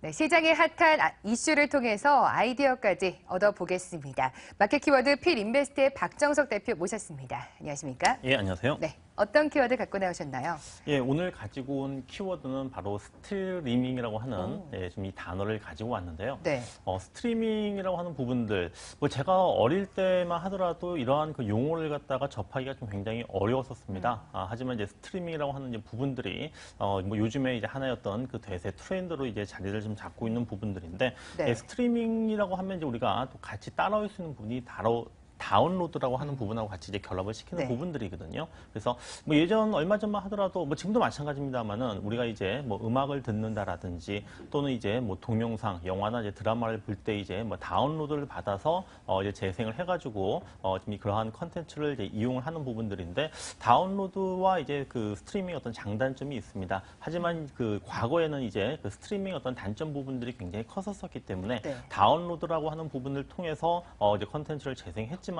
네, 시장의 핫한 이슈를 통해서 아이디어까지 얻어보겠습니다. 마켓 키워드 필인베스트의 박정석 대표 모셨습니다. 안녕하십니까? 예, 안녕하세요. 네, 어떤 키워드 갖고 나오셨나요? 예, 오늘 가지고 온 키워드는 바로 스트리밍이라고 하는 좀 이 단어를 가지고 왔는데요. 네. 스트리밍이라고 하는 부분들, 뭐 제가 어릴 때만 하더라도 이러한 그 용어를 갖다가 접하기가 좀 굉장히 어려웠었습니다. 하지만 이제 스트리밍이라고 하는 이제 부분들이 뭐 요즘에 이제 하나의 어떤 그 대세 트렌드로 이제 자리를 좀 잡고 있는 부분들인데, 네. 예, 스트리밍이라고 하면 이제 우리가 또 같이 따라올 수 있는 부분이 바로 다운로드라고 하는 부분하고 같이 이제 결합을 시키는 네. 부분들이거든요. 그래서 뭐 예전 얼마 전만 하더라도 뭐 지금도 마찬가지입니다만은 우리가 이제 뭐 음악을 듣는다라든지 또는 이제 뭐 동영상, 영화나 이제 드라마를 볼 때 이제 뭐 다운로드를 받아서 이제 재생을 해가지고 좀 그러한 컨텐츠를 이제 이용을 하는 부분들인데, 다운로드와 이제 그 스트리밍 어떤 장단점이 있습니다. 하지만 그 과거에는 이제 그 스트리밍 어떤 단점 부분들이 굉장히 컸었기 때문에 네. 다운로드라고 하는 부분을 통해서 이제 컨텐츠를 재생했지만은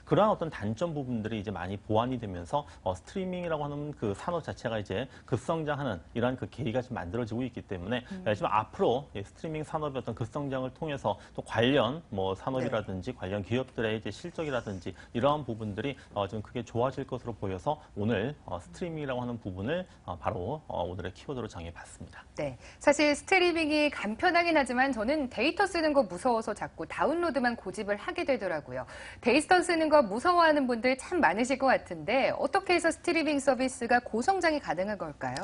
그러한 어떤 단점 부분들이 이제 많이 보완이 되면서 스트리밍이라고 하는 그 산업 자체가 이제 급성장하는 이러한 그 계기가 지금 만들어지고 있기 때문에 지금 앞으로 스트리밍 산업의 어떤 급성장을 통해서 또 관련 뭐 산업이라든지 관련 기업들의 이제 실적이라든지 이러한 부분들이 좀 크게 좋아질 것으로 보여서 오늘 스트리밍이라고 하는 부분을 바로 오늘의 키워드로 정해봤습니다. 네, 사실 스트리밍이 간편하긴 하지만 저는 데이터 쓰는 거 무서워서 자꾸 다운로드만 고집을 하게 되더라고요. 데이터 쓰는 거 무서워하는 분들 참 많으실 것 같은데 어떻게 해서 스트리밍 서비스가 고성장이 가능한 걸까요?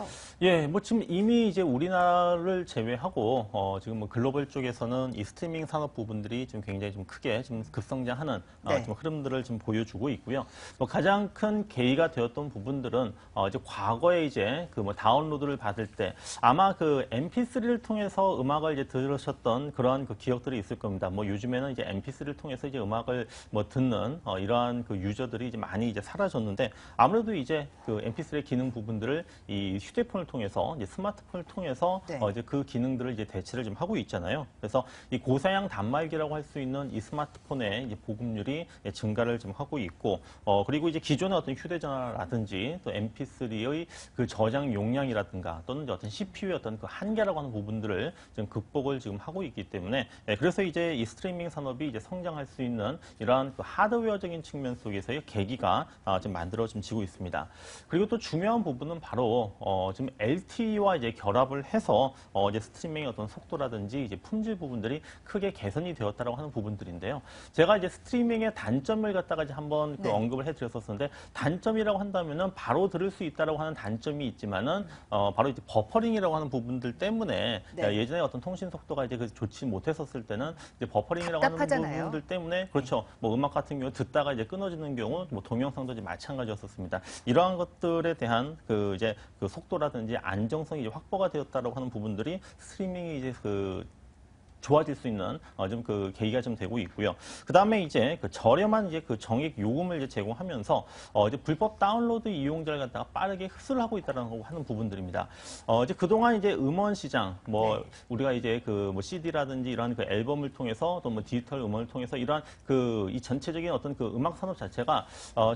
예, 뭐 지금 이미 이제 우리나라를 제외하고 지금 뭐 글로벌 쪽에서는 이 스트리밍 산업 부분들이 좀 굉장히 좀 크게 좀 급성장하는 네. 좀 흐름들을 좀 보여주고 있고요. 뭐 가장 큰 계기가 되었던 부분들은 이제 과거에 이제 그 뭐 다운로드를 받을 때 아마 그 MP3를 통해서 음악을 이제 들으셨던 그러한 그 기억들이 있을 겁니다. 뭐 요즘에는 이제 MP3를 통해서 이제 음악을 뭐 듣는 이러한 그 유저들이 이제 많이 이제 사라졌는데, 아무래도 이제 그 MP3의 기능 부분들을 이 휴대폰을 통해서 이제 스마트폰을 통해서 네. 이제 그 기능들을 이제 대체를 좀 하고 있잖아요. 그래서 이 고사양 단말기라고 할 수 있는 이 스마트폰의 이제 보급률이 증가를 좀 하고 있고, 그리고 이제 기존의 어떤 휴대전화라든지 또 MP3의 그 저장 용량이라든가 또는 이제 어떤 CPU의 어떤 그 한계라고 하는 부분들을 지금 극복을 지금 하고 있기 때문에, 그래서 이제 이 스트리밍 산업이 이제 성장할 수 있는 이러한 그 하드웨어적인 측면 속에서의 계기가 좀 만들어지고 있습니다. 그리고 또 중요한 부분은 바로 지금 LTE와 이제 결합을 해서 이제 스트리밍의 어떤 속도라든지 이제 품질 부분들이 크게 개선이 되었다라고 하는 부분들인데요. 제가 이제 스트리밍의 단점을 갖다가 이제 한번 그 네. 언급을 해드렸었는데, 단점이라고 한다면은 바로 들을 수 있다라고 하는 단점이 있지만은 바로 이제 버퍼링이라고 하는 부분들 때문에 네. 예전에 어떤 통신 속도가 이제 그 좋지 못했었을 때는 이제 버퍼링이라고 하는 답답하잖아요. 부분들 때문에, 그렇죠. 뭐 음악 같은 경우 듣다가 이제 끊어지는 경우, 뭐 동영상도 이제 마찬가지였었습니다. 이러한 것들에 대한 그 이제 그 속도라든지 안정성이 이제 확보가 되었다라고 하는 부분들이 스트리밍이 이제 그 좋아질 수 있는 좀 그 계기가 좀 되고 있고요. 그 다음에 이제 그 저렴한 이제 그 정액 요금을 이제 제공하면서 이제 불법 다운로드 이용자를 갖다가 빠르게 흡수를 하고 있다는 하는 부분들입니다. 이제 그동안 이제 음원 시장 뭐 네. 우리가 이제 그 뭐 CD라든지 이런 그 앨범을 통해서 또 뭐 디지털 음원을 통해서 이러한 그 이 전체적인 어떤 그 음악 산업 자체가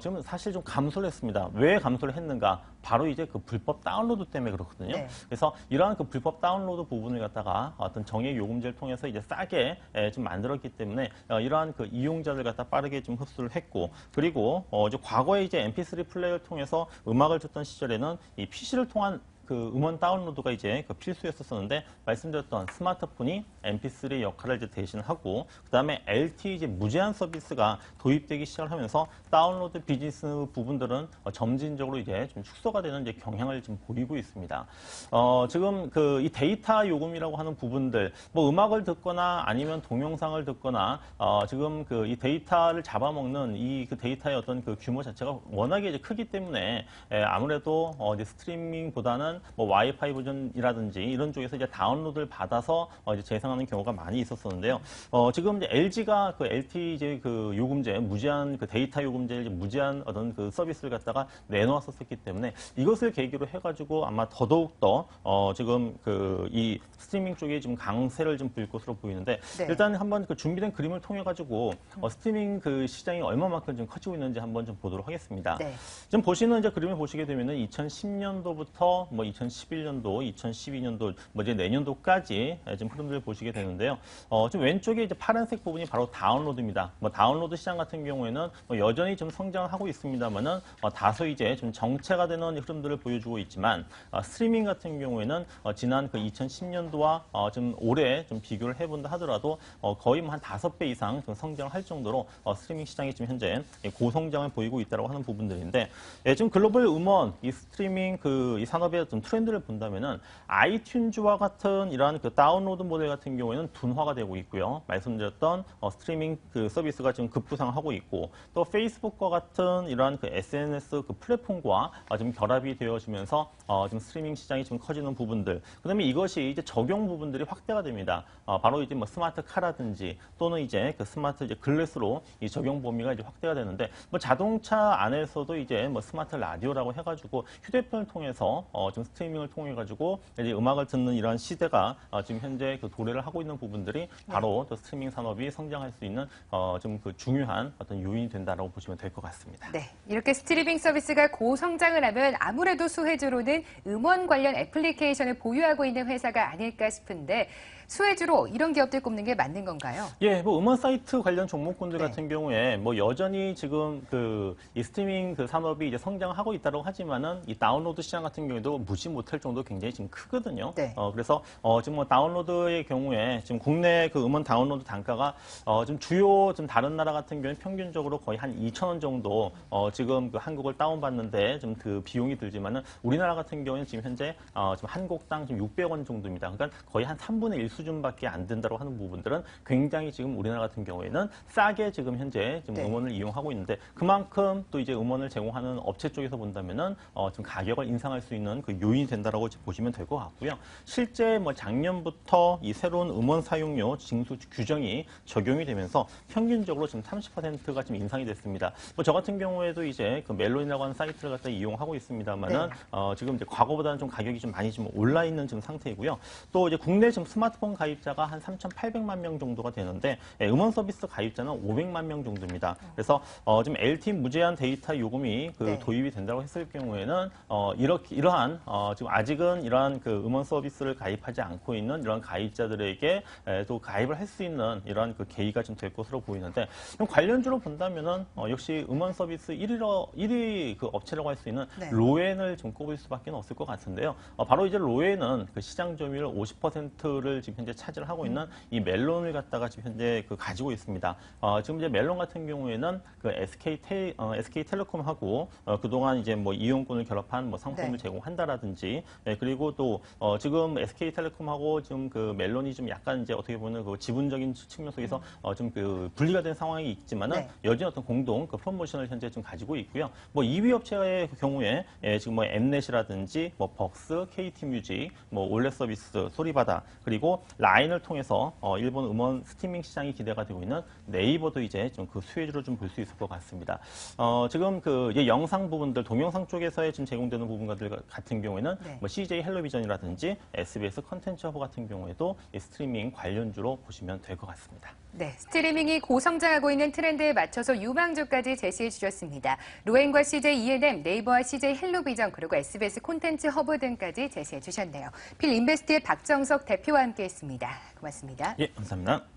지금 사실 좀 감소를 했습니다. 왜 감소를 했는가? 바로 이제 그 불법 다운로드 때문에 그렇거든요. 네. 그래서 이러한 그 불법 다운로드 부분을 갖다가 어떤 정액 요금제를 통해서 이제 싸게 좀 만들었기 때문에 이러한 그 이용자들 갖다 빠르게 좀 흡수를 했고, 그리고 이제 과거에 이제 MP3 플레이어를 통해서 음악을 듣던 시절에는 이 PC를 통한 그 음원 다운로드가 이제 그 필수였었는데, 말씀드렸던 스마트폰이 MP3 역할을 이제 대신하고, 그 다음에 LTE 이제 무제한 서비스가 도입되기 시작을 하면서 다운로드 비즈니스 부분들은 점진적으로 이제 좀 축소가 되는 이제 경향을 좀 보이고 있습니다. 지금 그 이 데이터 요금이라고 하는 부분들, 뭐 음악을 듣거나 아니면 동영상을 듣거나 지금 그 이 데이터를 잡아먹는 이 그 데이터의 어떤 그 규모 자체가 워낙에 이제 크기 때문에 아무래도 이제 스트리밍보다는 뭐 와이파이 버전이라든지 이런 쪽에서 이제 다운로드를 받아서 이제 재생하는 경우가 많이 있었었는데요. 지금 이제 LG가 그 LTE 이제 그 요금제 무제한 그 데이터 요금제 이제 무제한 어떤 그 서비스를 갖다가 내놓았었기 때문에 이것을 계기로 해가지고 아마 더더욱 더 지금 그 이 스트리밍 쪽에 지금 강세를 좀 보일 것으로 보이는데, 네. 일단 한번 그 준비된 그림을 통해 가지고 스트리밍 그 시장이 얼마만큼 좀 커지고 있는지 한번 좀 보도록 하겠습니다. 네. 지금 보시는 이제 그림을 보시게 되면은 2010년도부터 뭐 2011년도, 2012년도, 뭐 이제 내년도까지 지금 흐름들을 보시게 되는데요. 좀 왼쪽에 이제 파란색 부분이 바로 다운로드입니다. 뭐 다운로드 시장 같은 경우에는 뭐 여전히 좀 성장을 하고 있습니다만은 다소 이제 좀 정체가 되는 흐름들을 보여주고 있지만 스트리밍 같은 경우에는 지난 그 2010년도와 좀 올해 좀 비교를 해본다 하더라도 거의 뭐 한 5배 이상 좀 성장을 할 정도로 스트리밍 시장이 지금 현재 고성장을 보이고 있다고 하는 부분들인데 지금 글로벌 음원 이 스트리밍 이 산업의 어떤 트렌드를 본다면은 아이튠즈와 같은 이러한 그 다운로드 모델 같은 경우에는 둔화가 되고 있고요. 말씀드렸던 스트리밍 그 서비스가 지금 급부상하고 있고 또 페이스북과 같은 이러한 그 SNS 그 플랫폼과 좀 결합이 되어지면서 좀 스트리밍 시장이 좀 커지는 부분들. 그다음에 이것이 이제 적용 부분들이 확대가 됩니다. 바로 이제 뭐 스마트 카라든지 또는 이제 그 스마트 이제 글래스로 이 적용 범위가 이제 확대가 되는데 뭐 자동차 안에서도 이제 뭐 스마트 라디오라고 해가지고 휴대폰을 통해서 좀 스트리밍을 통해 가지고 이제 음악을 듣는 이러한 시대가 지금 현재 그 도래를 하고 있는 부분들이 바로 또 스트리밍 산업이 성장할 수 있는 좀 그 중요한 어떤 요인이 된다라고 보시면 될 것 같습니다. 네, 이렇게 스트리밍 서비스가 고성장을 하면 아무래도 수혜주로는 음원 관련 애플리케이션을 보유하고 있는 회사가 아닐까 싶은데 수혜주로 이런 기업들 꼽는 게 맞는 건가요? 예, 뭐 음원 사이트 관련 종목군들 네. 같은 경우에 뭐 여전히 지금 이 스트리밍 그 산업이 이제 성장하고 있다고 하지만은 이 다운로드 시장 같은 경우에도 무시 못할 정도 굉장히 지금 크거든요. 네. 그래서 지금 뭐 다운로드의 경우에 지금 국내 그 음원 다운로드 단가가 좀 주요 좀 다른 나라 같은 경우에 평균적으로 거의 한 2,000원 정도 지금 그 한국을 다운받는데 좀 그 비용이 들지만은 우리나라 같은 경우에는 지금 현재 지금 한 곡당 지금 600원 정도입니다. 그러니까 거의 한 3분의 1 수준밖에 안 된다고 하는 부분들은 굉장히 지금 우리나라 같은 경우에는 싸게 지금 현재 지금 네. 음원을 이용하고 있는데 그만큼 또 이제 음원을 제공하는 업체 쪽에서 본다면은 좀 가격을 인상할 수 있는 그 요인이 된다라고 보시면 될 것 같고요. 실제 뭐 작년부터 이 새로운 음원 사용료 징수 규정이 적용이 되면서 평균적으로 지금 30%가 지금 인상이 됐습니다. 뭐 저 같은 경우에도 이제 그 멜론이라고 하는 사이트를 갖다 이용하고 있습니다만은 네. 지금 이제 과거보다는 좀 가격이 좀 많이 좀 올라 있는 지금 상태이고요. 또 이제 국내 지금 스마트폰 가입자가 한 3,800만 명 정도가 되는데 음원 서비스 가입자는 500만 명 정도입니다. 그래서 지금 LTE 무제한 데이터 요금이 네. 도입이 된다고 했을 경우에는 이러한 지금 아직은 이러한 그 음원 서비스를 가입하지 않고 있는 이러한 가입자들에게 또 가입을 할 수 있는 이러한 그 계기가 좀 될 것으로 보이는데 관련주로 본다면은 역시 음원 서비스 1위 그 업체라고 할 수 있는 네. 로엔을 좀 꼽을 수밖에 없을 것 같은데요. 바로 이제 로엔은 그 시장 점유율 50%를 지금 현재 차지를 하고 있는 이 멜론을 갖다가 지금 현재 그 가지고 있습니다. 지금 이제 멜론 같은 경우에는 그 SK텔레콤하고 그동안 이제 뭐 이용권을 결합한 뭐 상품을 네. 제공한다라든지 그리고 또 지금 SK텔레콤하고 지금 그 멜론이 좀 약간 이제 어떻게 보면 그 지분적인 측면 속에서 좀 그 분리가 된 상황이 있지만은 네. 여전히 어떤 공동 그 프로모션을 현재 좀 가지고 있고요. 뭐 2위 업체의 경우에 지금 뭐 엠넷이라든지 뭐 벅스, KT뮤직, 뭐 올레 서비스, 소리바다 그리고 라인을 통해서 일본 음원 스트리밍 시장이 기대가 되고 있는 네이버도 이제 좀 그 수혜주로 좀 볼 수 있을 것 같습니다. 지금 그 이제 영상 부분들 동영상 쪽에서의 지금 제공되는 부분들 같은 경우에는 네. 뭐 CJ 헬로비전이라든지 SBS 컨텐츠 허브 같은 경우에도 이 스트리밍 관련주로 보시면 될 것 같습니다. 네, 스트리밍이 고성장하고 있는 트렌드에 맞춰서 유망주까지 제시해 주셨습니다. 로엔과 CJ E&M, 네이버와 CJ 헬로비전, 그리고 SBS 콘텐츠 허브 등까지 제시해 주셨네요. 필인베스트의 박정석 대표와 함께했습니다. 고맙습니다. 예, 감사합니다.